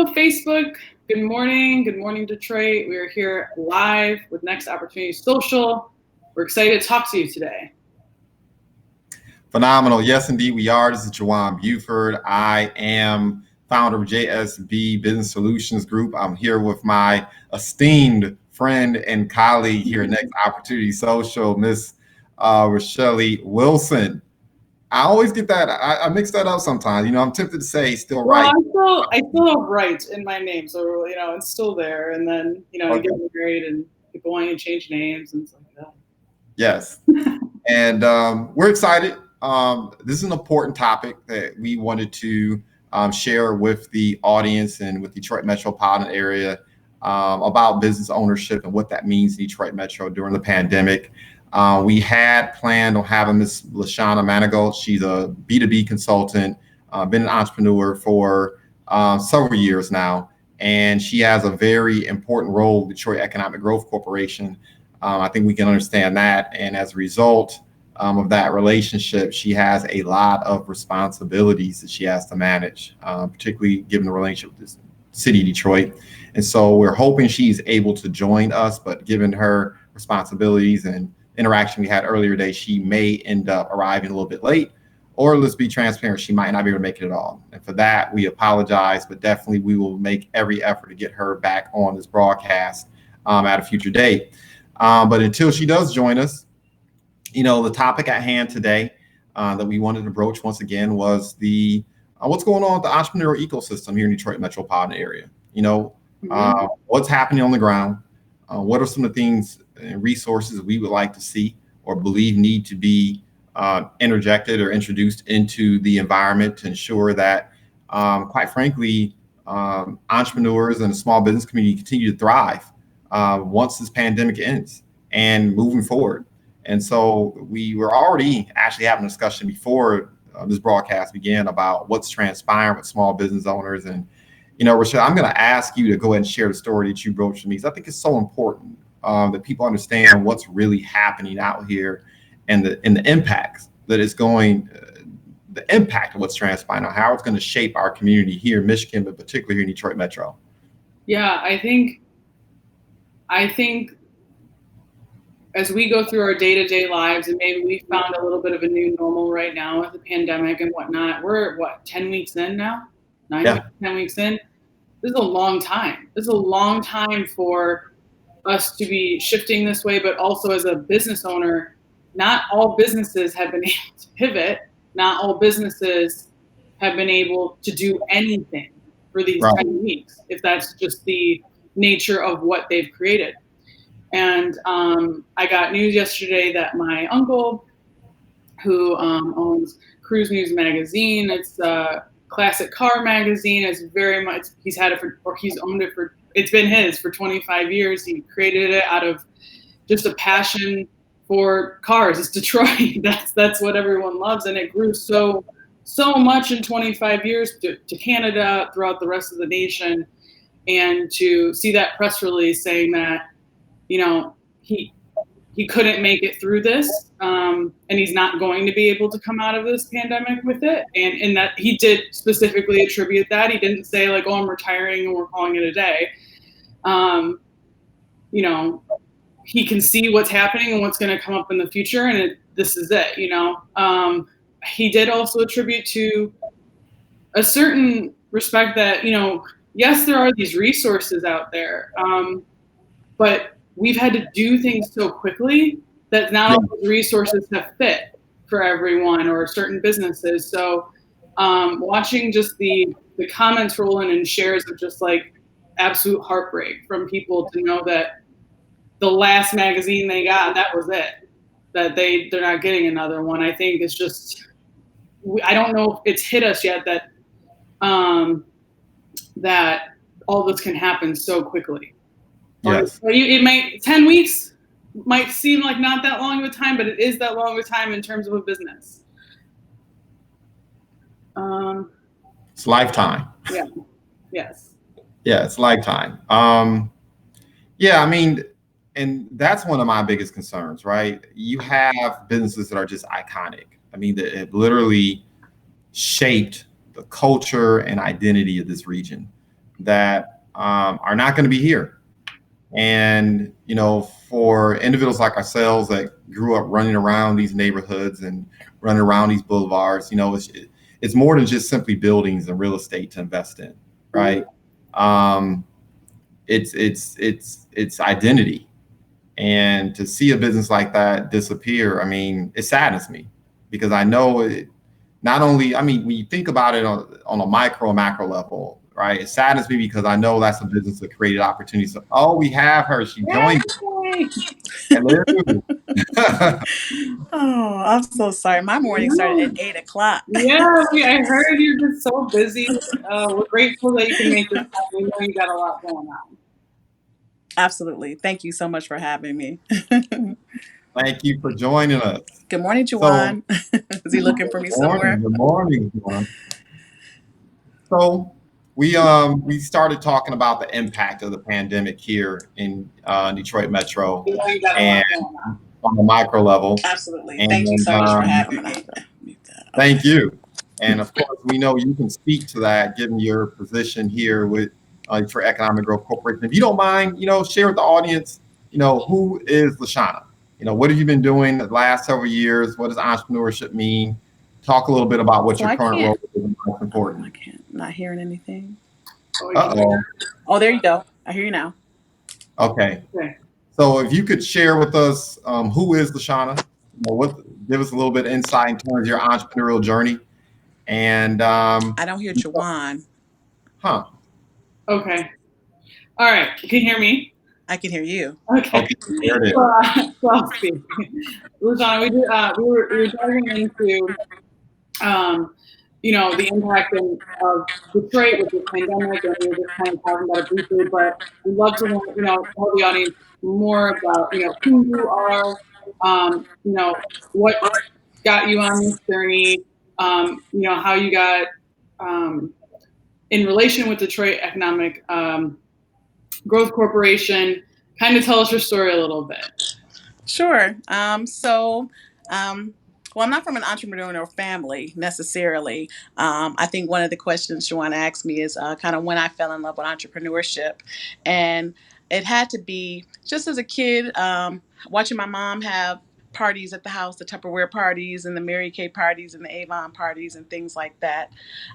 Hello, Facebook. Good morning. Good morning, Detroit. We are here live with NextOppSocial. We're excited to talk to you today. Phenomenal. Yes, indeed, we are. This is Jawan Buford. I am founder of JSB Business Solutions Group. I'm here with my esteemed friend and colleague here at NextOppSocial, Miss Rochelle Wilson. I always get that. I mix that up sometimes. I'm tempted to say still right. Well, I still have right in my name, so it's still there. And then you get married and people want you to change names and stuff like that. Yes, and we're excited. This is an important topic that we wanted to share with the audience and with Detroit Metropolitan area about business ownership and what that means in Detroit Metro during the pandemic. We had planned on having Miss Lashawna Manigault. She's a B2B consultant, been an entrepreneur for several years now, and she has a very important role with Detroit Economic Growth Corporation. I think we can understand that, and as a result of that relationship, she has a lot of responsibilities that she has to manage, particularly given the relationship with the city of Detroit. And so we're hoping she's able to join us, but given her responsibilities and interaction we had earlier today, she may end up arriving a little bit late, or let's be transparent, she might not be able to make it at all. And for that, we apologize, but definitely we will make every effort to get her back on this broadcast at a future date. But until she does join us, the topic at hand today that we wanted to broach once again was the what's going on with the entrepreneurial ecosystem here in Detroit Metropolitan area. What's happening on the ground? What are some of the things and resources we would like to see or believe need to be interjected or introduced into the environment to ensure that, quite frankly, entrepreneurs and the small business community continue to thrive once this pandemic ends and moving forward. And so we were already actually having a discussion before this broadcast began about what's transpiring with small business owners. And, Rochelle, I'm going to ask you to go ahead and share the story that you broached to me, because I think it's so important that people understand what's really happening out here and the impacts that it's going, the impact of what's transpiring, how it's going to shape our community here in Michigan, but particularly here in Detroit Metro. Yeah, I think as we go through our day-to-day lives, and maybe we found a little bit of a new normal right now with the pandemic and whatnot. We're 10 weeks in now? 10 weeks in. This is a long time. This is a long time for us to be shifting this way, but also as a business owner, not all businesses have been able to pivot. Not all businesses have been able to do anything for these 10 weeks, if that's just the nature of what they've created. And I got news yesterday that my uncle, who owns Cruise News magazine, it's a classic car magazine, it's very much, he's had it he's owned it it's been his for 25 years. He created it out of just a passion for cars. It's Detroit. That's what everyone loves. And it grew so much in 25 years to Canada, throughout the rest of the nation. And to see that press release saying that, he couldn't make it through this, and he's not going to be able to come out of this pandemic with it. And that he did specifically attribute that. He didn't say like, oh, I'm retiring and we're calling it a day. He can see what's happening and what's going to come up in the future, and this is it. He did also attribute to a certain respect that, yes, there are these resources out there, but we've had to do things so quickly that now those resources have fit for everyone or certain businesses. So watching just the comments roll in and shares of just like absolute heartbreak from people to know that the last magazine they got, that was it, that they're not getting another one. I think it's just, I don't know if it's hit us yet that that all this can happen so quickly. Yes. It might 10 weeks might seem like not that long of a time, but it is that long of a time in terms of a business. It's lifetime. Yeah. Yes. Yeah, it's lifetime. And that's one of my biggest concerns, right? You have businesses that are just iconic. That it literally shaped the culture and identity of this region. that are not going to be here. And, for individuals like ourselves that grew up running around these neighborhoods and running around these boulevards, it's more than just simply buildings and real estate to invest in, right? It's identity. And to see a business like that disappear, it saddens me, because I know it not only, when you think about it on a micro and macro level, right? It saddens me because I know that's a business that created opportunities. Oh, we have her. She joined. Hello. Oh, I'm so sorry. My morning started at 8 o'clock. Yeah, I heard you're just so busy. We're grateful that you can make this happen. We know you got a lot going on. Absolutely. Thank you so much for having me. Thank you for joining us. Good morning, Juwan. Is he looking for me somewhere? Good morning, Juwan. So we started talking about the impact of the pandemic here in Detroit Metro, and on the micro level. Absolutely. Thank you so much for having me. Thank you. And of course, we know you can speak to that given your position here with Detroit Economic Growth Corporation. If you don't mind, share with the audience, who is Lashawna? What have you been doing the last several years? What does entrepreneurship mean? Talk a little bit about what your current role is and what's important. I can't, not hearing anything. Uh-oh. Oh, there you go. I hear you now. Okay. So if you could share with us, who is Lashawna? Give us a little bit of insight in terms of your entrepreneurial journey. And I don't hear Juwan. Huh. Okay. All right. You can hear me? I can hear you. Okay. There it is. So I'll speak. Lashawna, we were diving into the impact of Detroit with the pandemic, and we were just kind of talking about it briefly, but we'd love to tell the audience more about, who you are, what got you on this journey, how you got in relation with Detroit Economic Growth Corporation. Kind of tell us your story a little bit. Sure. Well, I'm not from an entrepreneurial family necessarily. I think one of the questions you want to ask me is kind of when I fell in love with entrepreneurship. And it had to be just as a kid, watching my mom have parties at the house, the Tupperware parties and the Mary Kay parties and the Avon parties and things like that.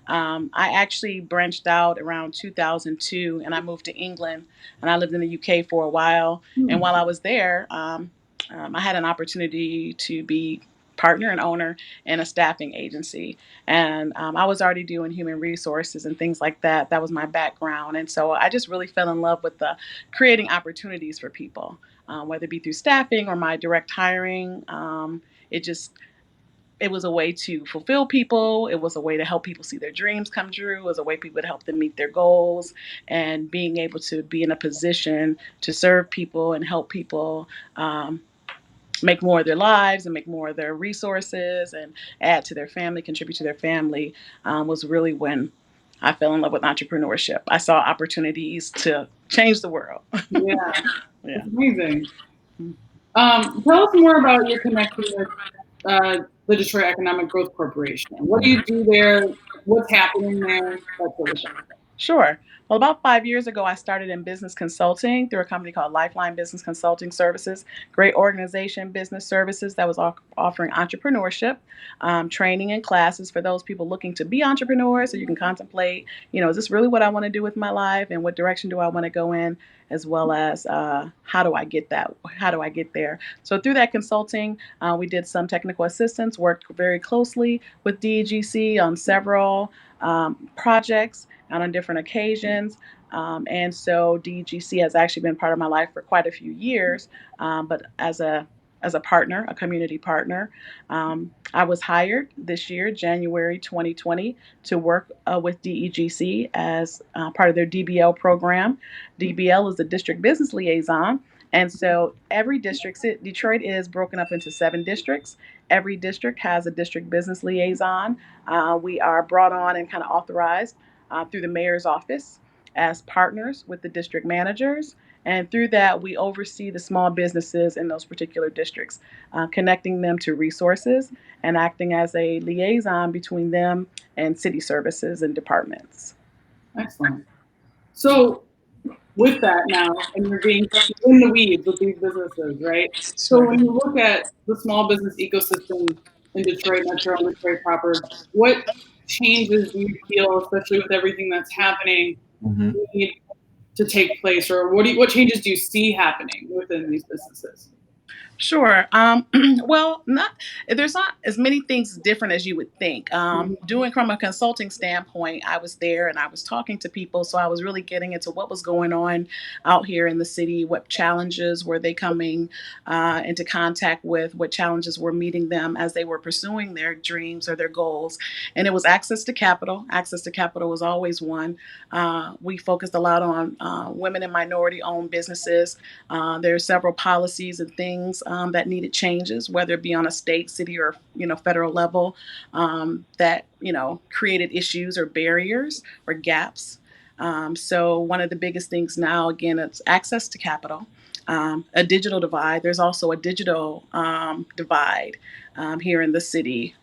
I actually branched out around 2002 and I moved to England and I lived in the UK for a while. And while I was there, I had an opportunity to be partner and owner in a staffing agency. And I was already doing human resources and things like that. That was my background. And so I just really fell in love with creating opportunities for people, whether it be through staffing or my direct hiring. It was a way to fulfill people. It was a way to help people see their dreams come true. It was a way people to help them meet their goals, and being able to be in a position to serve people and help people make more of their lives and make more of their resources and add to their family, contribute to their family, was really when I fell in love with entrepreneurship. I saw opportunities to change the world. Yeah. That's amazing. Tell us more about your connection with the Detroit Economic Growth Corporation. What do you do there? What's happening there? That sort of thing. Sure. Well, about 5 years ago, I started in business consulting through a company called Lifeline Business Consulting Services. Great organization, business services that was offering entrepreneurship, training and classes for those people looking to be entrepreneurs. So you can contemplate, is this really what I want to do with my life, and what direction do I want to go in, as well as how do I get that? How do I get there? So through that consulting, we did some technical assistance, worked very closely with DEGC on several projects and on different occasions. And so DEGC has actually been part of my life for quite a few years, but as a partner, a community partner. I was hired this year, January 2020, to work with DEGC as part of their DBL program. DBL is the District Business Liaison. And so every district, Detroit is broken up into 7 districts. Every district has a district business liaison. We are brought on and kind of authorized through the mayor's office as partners with the district managers. And through that, we oversee the small businesses in those particular districts, connecting them to resources and acting as a liaison between them and city services and departments. Excellent. So with that now, and you're being in the weeds with these businesses, right? So Sure. when you look at the small business ecosystem in Detroit Metro and Detroit proper, what changes do you feel, especially with everything that's happening, need to take place, or what changes do you see happening within these businesses? Sure. Well, not there's not as many things different as you would think. Doing from a consulting standpoint, I was there and I was talking to people, so I was really getting into what was going on out here in the city. What challenges were they coming into contact with? What challenges were meeting them as they were pursuing their dreams or their goals? And it was access to capital. Access to capital was always one. We focused a lot on women and minority-owned businesses. There are several policies and things that needed changes, whether it be on a state, city, or federal level, that created issues or barriers or gaps. So one of the biggest things now, again, it's access to capital. A digital divide. There's also a digital divide here in the city,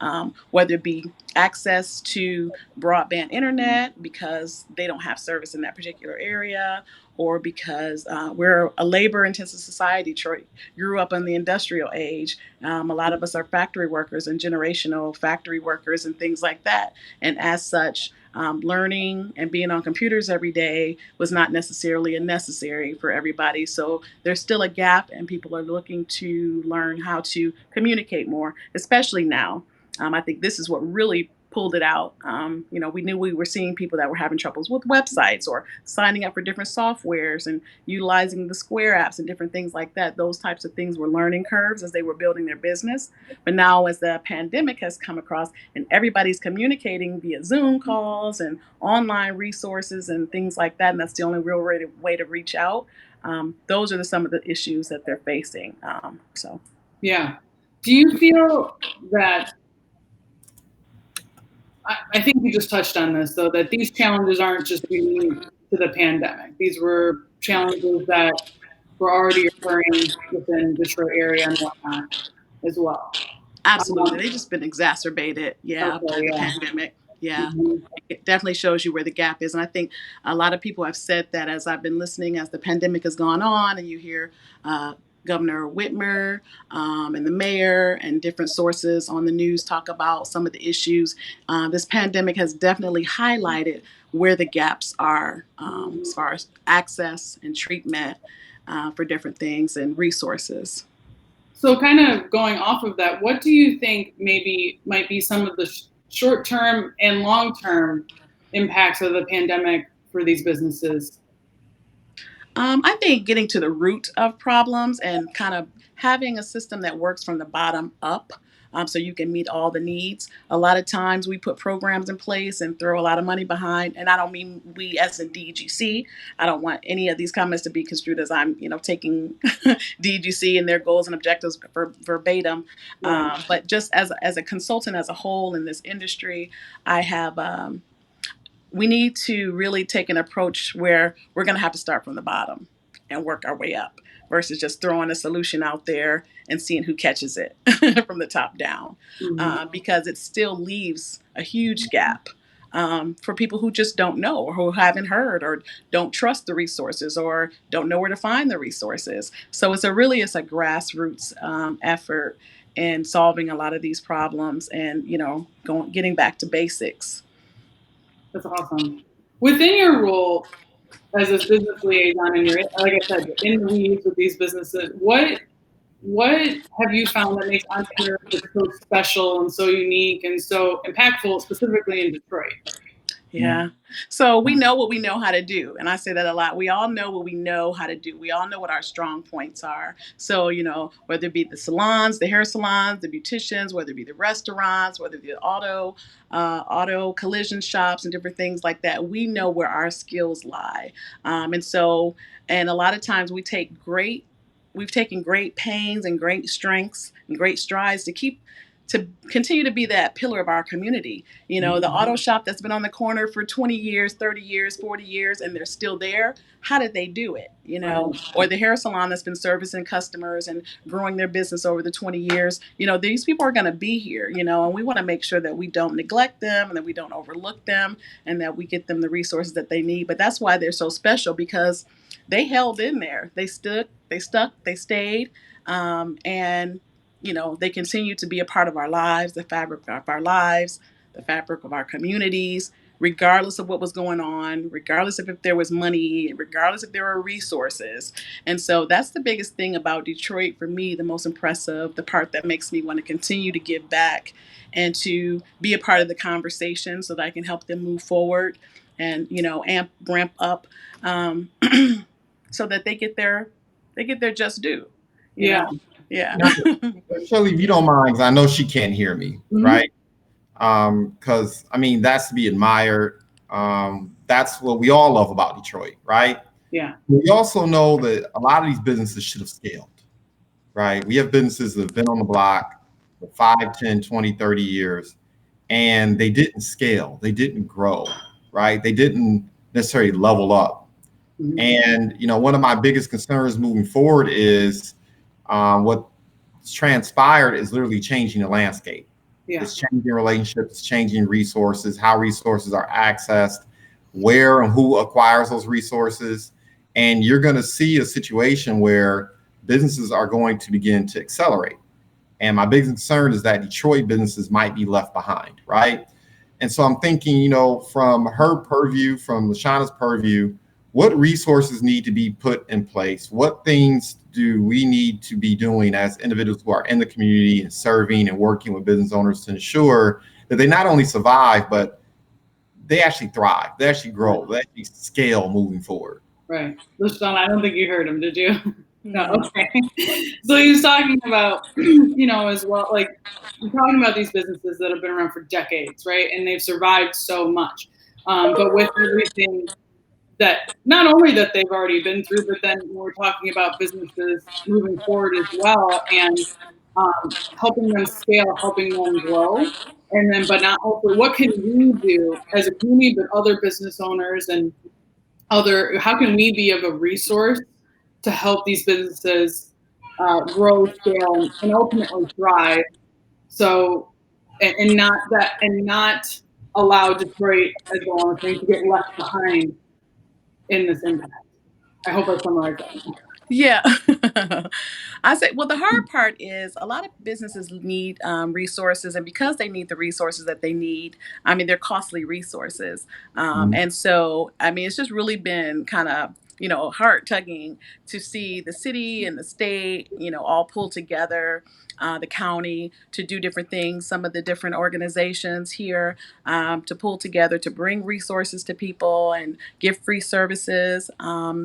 whether it be access to broadband internet because they don't have service in that particular area, or because we're a labor intensive society. Detroit grew up in the industrial age. A lot of us are factory workers and generational factory workers and things like that. And as such, learning and being on computers every day was not necessarily a necessary for everybody. So there's still a gap, and people are looking to learn how to communicate more, especially now. I think this is what really pulled it out. We knew we were seeing people that were having troubles with websites or signing up for different softwares and utilizing the Square apps and different things like that. Those types of things were learning curves as they were building their business. But now, as the pandemic has come across and everybody's communicating via Zoom calls and online resources and things like that, and that's the only real way to reach out. Those are some of the issues that they're facing. Yeah. Do you feel that I think you just touched on this, though, that these challenges aren't just unique to the pandemic. These were challenges that were already occurring within the Detroit area and whatnot as well. Absolutely. They just been exacerbated, by Okay, the yeah. pandemic. Yeah. Mhm. It definitely shows you where the gap is. And I think a lot of people have said that as I've been listening, as the pandemic has gone on, and you hear Governor Whitmer and the mayor and different sources on the news talk about some of the issues. This pandemic has definitely highlighted where the gaps are as far as access and treatment for different things and resources. So, kind of going off of that, what do you think maybe might be some of the short term and long term impacts of the pandemic for these businesses? I think getting to the root of problems and kind of having a system that works from the bottom up. So you can meet all the needs. A lot of times we put programs in place and throw a lot of money behind, and I don't mean we as in DEGC. I don't want any of these comments to be construed as I'm, taking DEGC and their goals and objectives verbatim. Right. But just as a consultant as a whole in this industry, I have we need to really take an approach where we're going to have to start from the bottom and work our way up versus just throwing a solution out there and seeing who catches it from the top down, Mhm. because it still leaves a huge gap for people who just don't know or who haven't heard or don't trust the resources or don't know where to find the resources. So it's a grassroots effort in solving a lot of these problems and getting back to basics. That's awesome. Within your role as this business liaison, and you're like I said, you're in the weeds with these businesses. What have you found that makes entrepreneurship so special and so unique and so impactful, specifically in Detroit? Yeah. So we know what we know how to do. And I say that a lot. We all know what we know how to do. We all know what our strong points are. So, whether it be the salons, the hair salons, the beauticians, whether it be the restaurants, whether it be the auto collision shops and different things like that, we know where our skills lie. And a lot of times we've taken great pains and great strengths and great strides to keep to continue to be that pillar of our community. The auto shop that's been on the corner for 20 years, 30 years, 40 years, and they're still there. How did they do it? Or the hair salon that's been servicing customers and growing their business over the 20 years. These people are going to be here, and we want to make sure that we don't neglect them and that we don't overlook them and that we get them the resources that they need. But that's why they're so special, because they held in there. They stood, they stuck, they stayed. And they continue to be a part of our lives, the fabric of our lives, the fabric of our communities, regardless of what was going on, regardless of if there was money, regardless if there were resources. And so that's the biggest thing about Detroit for me, the most impressive, the part that makes me want to continue to give back and to be a part of the conversation so that I can help them move forward and, ramp up so that they get their just due. Yeah. Yeah. Shirley, if you don't mind, 'cause I know she can't hear me, right? Because that's to be admired. That's what we all love about Detroit, right? Yeah. We also know that a lot of these businesses should have scaled, right? We have businesses that have been on the block for 5, 10, 20, 30 years, and they didn't scale. They didn't grow, right? They didn't necessarily level up. And, one of my biggest concerns moving forward is what's transpired is literally changing the landscape. Yeah. It's changing relationships, it's changing resources, how resources are accessed, where and who acquires those resources. And you're going to see a situation where businesses are going to begin to accelerate. And my biggest concern is that Detroit businesses might be left behind, right? And so I'm thinking, from her purview, from Lashawna's purview, what resources need to be put in place? What things do we need to be doing as individuals who are in the community and serving and working with business owners to ensure that they not only survive, but they actually thrive, they actually grow, they actually scale moving forward? Right. Lashawna, I don't think you heard him, did you? No. Okay. So he was talking about, as well, like you're talking about these businesses that have been around for decades, right? And they've survived so much. But with everything that not only that they've already been through, but then we're talking about businesses moving forward as well, and helping them scale, helping them grow, and then, but not also, what can we do as a community, but other business owners and how can we be of a resource to help these businesses grow, scale, and ultimately thrive? So, and not allow Detroit, as well as things, to get left behind in this impact. I hope I summarized that. Yeah. I say, well, the hard part is a lot of businesses need resources, and because they need the resources that they need, they're costly resources. And so, it's just really been kind of, heart tugging to see the city and the state, all pull together, the county to do different things, some of the different organizations here to pull together to bring resources to people and give free services,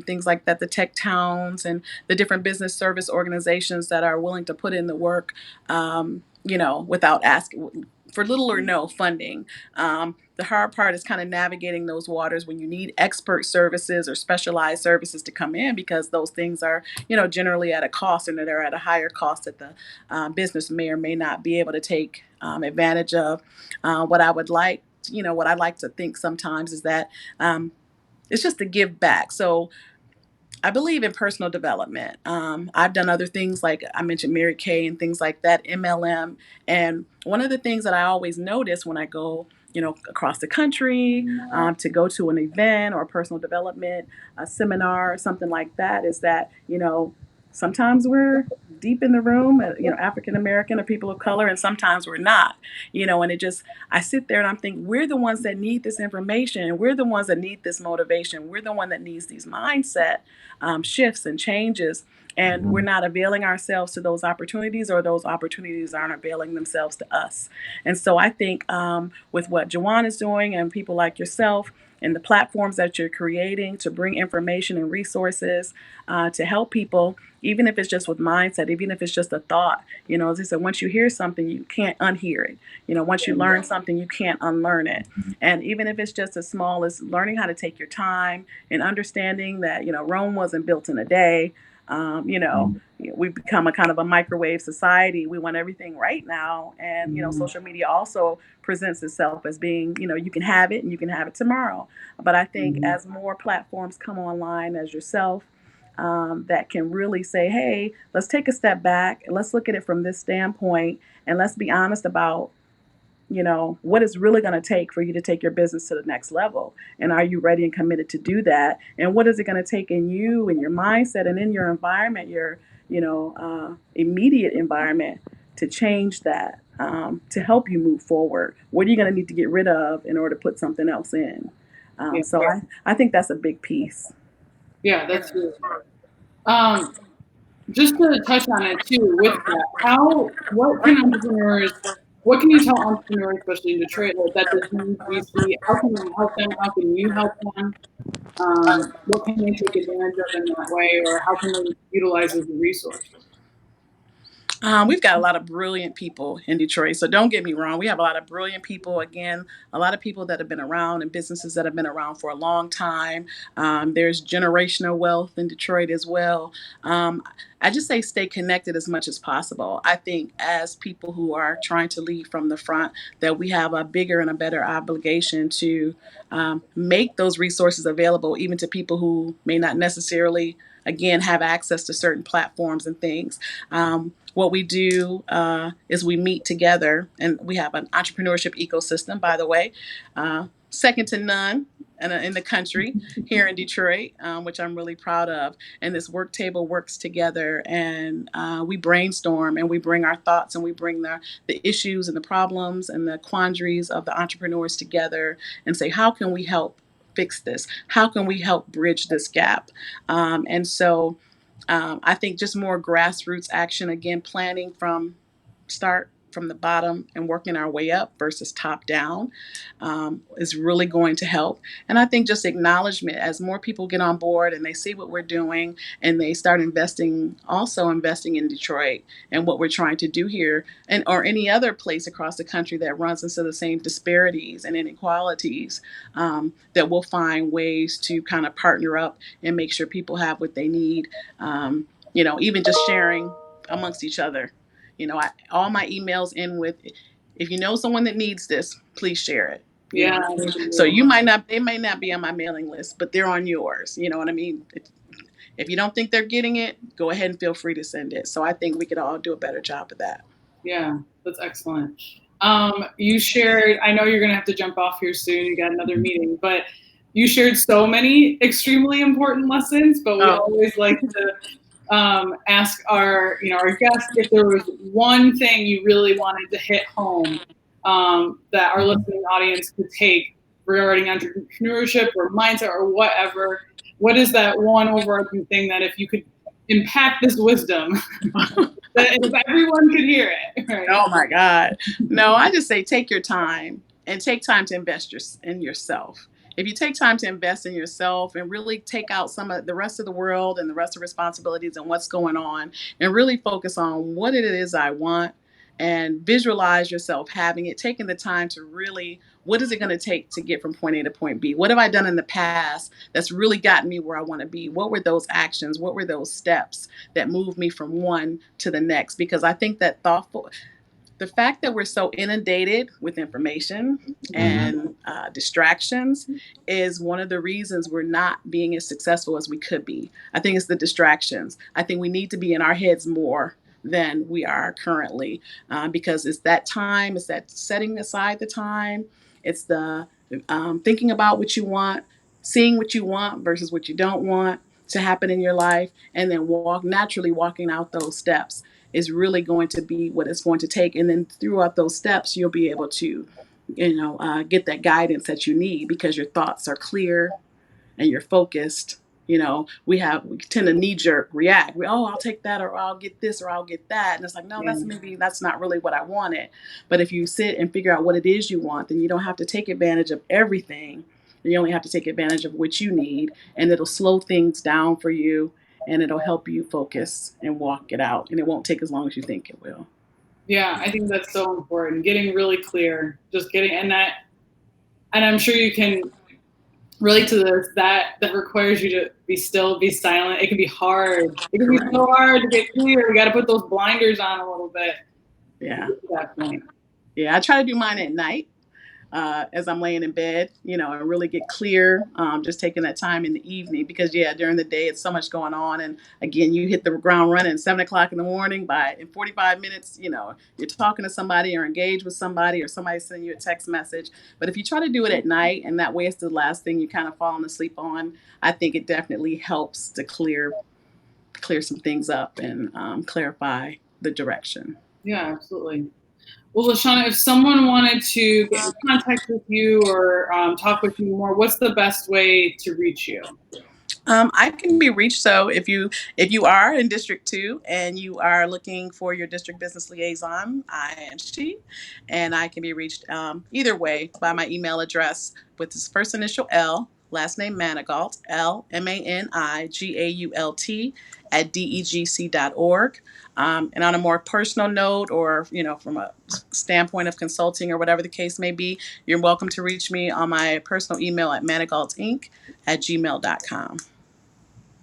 things like that, the tech towns and the different business service organizations that are willing to put in the work, without asking for little or no funding. The hard part is kind of navigating those waters when you need expert services or specialized services to come in, because those things are, generally at a cost, and they're at a higher cost that the business may or may not be able to take advantage of. What I would like, what I like to think sometimes is that it's just to give back. So I believe in personal development. I've done other things, like I mentioned Mary Kay and things like that, MLM. And one of the things that I always notice when I go, across the country to go to an event or a personal development, a seminar or something like that, is that, sometimes we're deep in the room, African American or people of color, and sometimes we're not, and I sit there and I'm thinking, we're the ones that need this information, and we're the ones that need this motivation. We're the one that needs these mindset shifts and changes. And we're not availing ourselves to those opportunities, or those opportunities aren't availing themselves to us. And so I think with what Jawan is doing and people like yourself and the platforms that you're creating to bring information and resources to help people, even if it's just with mindset, even if it's just a thought, as I said, once you hear something, you can't unhear it. Once you learn something, you can't unlearn it. And even if it's just as small as learning how to take your time and understanding that, Rome wasn't built in a day. You know, we've become a kind of a microwave society. We want everything right now. And, you know, social media also presents itself as being, you know, you can have it and you can have it tomorrow. But I think as more platforms come online as yourself, that can really say, hey, let's take a step back and let's look at it from this standpoint and let's be honest about, you know, what it's really going to take for you to take your business to the next level. And are you ready and committed to do that? And what is it going to take in you and your mindset and in your environment, your, you know, immediate environment to change that, to help you move forward? What are you going to need to get rid of in order to put something else in? So I think that's a big piece. Yeah, that's true. Just to touch on it too, with that, what can you tell entrepreneurs, especially in Detroit, like that this new VC, how can they help them? How can you help them? What can they take advantage of in that way, or how can they utilize as a resource? We've got a lot of brilliant people in Detroit. So don't get me wrong. We have a lot of brilliant people. Again, a lot of people that have been around and businesses that have been around for a long time. There's generational wealth in Detroit as well. I just say stay connected as much as possible. I think as people who are trying to lead from the front, that we have a bigger and a better obligation to make those resources available even to people who may not necessarily, again, have access to certain platforms and things. What we do is we meet together, and we have an entrepreneurship ecosystem, by the way, second to none in the country here in Detroit, which I'm really proud of. And this work table works together, and we brainstorm, and we bring our thoughts, and we bring the issues and the problems and the quandaries of the entrepreneurs together and say, how can we help fix this? How can we help bridge this gap? I think just more grassroots action, again, planning start from the bottom and working our way up versus top down is really going to help. And I think just acknowledgement as more people get on board and they see what we're doing and they start investing in Detroit and what we're trying to do here and or any other place across the country that runs into the same disparities and inequalities, that we'll find ways to kind of partner up and make sure people have what they need. Even just sharing amongst each other. All my emails end with, if you know someone that needs this, please share it. Yeah. So they may not be on my mailing list, but they're on yours. You know what I mean? If you don't think they're getting it, go ahead and feel free to send it. So I think we could all do a better job of that. Yeah, that's excellent. You shared, I know you're going to have to jump off here soon. You got another meeting, but you shared so many extremely important lessons, but we always like to ask our guests if there was one thing you really wanted to hit home that our listening audience could take regarding entrepreneurship or mindset or whatever. What is that one overarching thing that if you could impact this wisdom, that if everyone could hear it? Right? Oh my God. No, I just say take your time and take time to invest in yourself. If you take time to invest in yourself and really take out some of the rest of the world and the rest of responsibilities and what's going on and really focus on what it is I want and visualize yourself having it, taking the time to really, what is it going to take to get from point A to point B? What have I done in the past that's really gotten me where I want to be? What were those actions? What were those steps that moved me from one to the next? Because I think that the fact that we're so inundated with information and distractions is one of the reasons we're not being as successful as we could be. I think it's the distractions. I think we need to be in our heads more than we are currently, because it's that time, it's that setting aside the time, it's the thinking about what you want, seeing what you want versus what you don't want to happen in your life, and then walking out those steps is really going to be what it's going to take. And then throughout those steps, you'll be able to, get that guidance that you need because your thoughts are clear and you're focused. We tend to knee-jerk react. I'll take that, or I'll get this, or I'll get that. And it's like, no, that's not really what I wanted. But if you sit and figure out what it is you want, then you don't have to take advantage of everything. You only have to take advantage of what you need, and it'll slow things down for you, and it'll help you focus and walk it out. And it won't take as long as you think it will. Yeah, I think that's so important. Getting really clear, and I'm sure you can relate to this, that requires you to be still, be silent. It can be hard. It can be so hard to get clear. We got to put those blinders on a little bit. Yeah. To that point. Yeah, I try to do mine at night. As I'm laying in bed, and really get clear, just taking that time in the evening because, during the day, it's so much going on. And again, you hit the ground running at 7 o'clock in the morning. In 45 minutes, you're talking to somebody or engaged with somebody or somebody sending you a text message. But if you try to do it at night and that way it's the last thing you kind of falling asleep on, I think it definitely helps to clear some things up and clarify the direction. Yeah, absolutely. Well, Lashawna, if someone wanted to get in contact with you or talk with you more, what's the best way to reach you? I can be reached. So if you are in District 2 and you are looking for your district business liaison, I am she, and I can be reached either way by my email address with his first initial L, last name Manigault, LMANIGAULT @DEGC.org. And on a more personal note, or from a standpoint of consulting or whatever the case may be, you're welcome to reach me on my personal email at manigaultinc@gmail.com.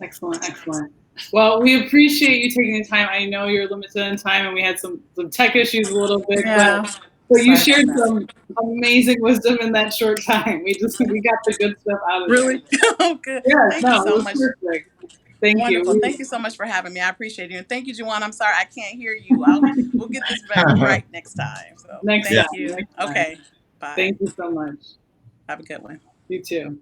Excellent, excellent. Well, we appreciate you taking the time. I know you're limited in time, and we had some tech issues a little bit, but you shared some amazing wisdom in that short time. We got the good stuff out of it. Really? Oh, good. Yeah, Thank you so much. Perfect. Thank Wonderful. you. Thank you so much for having me. I appreciate you. And thank you, Juwan. I'm sorry I can't hear you. We'll get this back right next time. So thank you. Okay. Bye. Thank you so much. Have a good one. You too.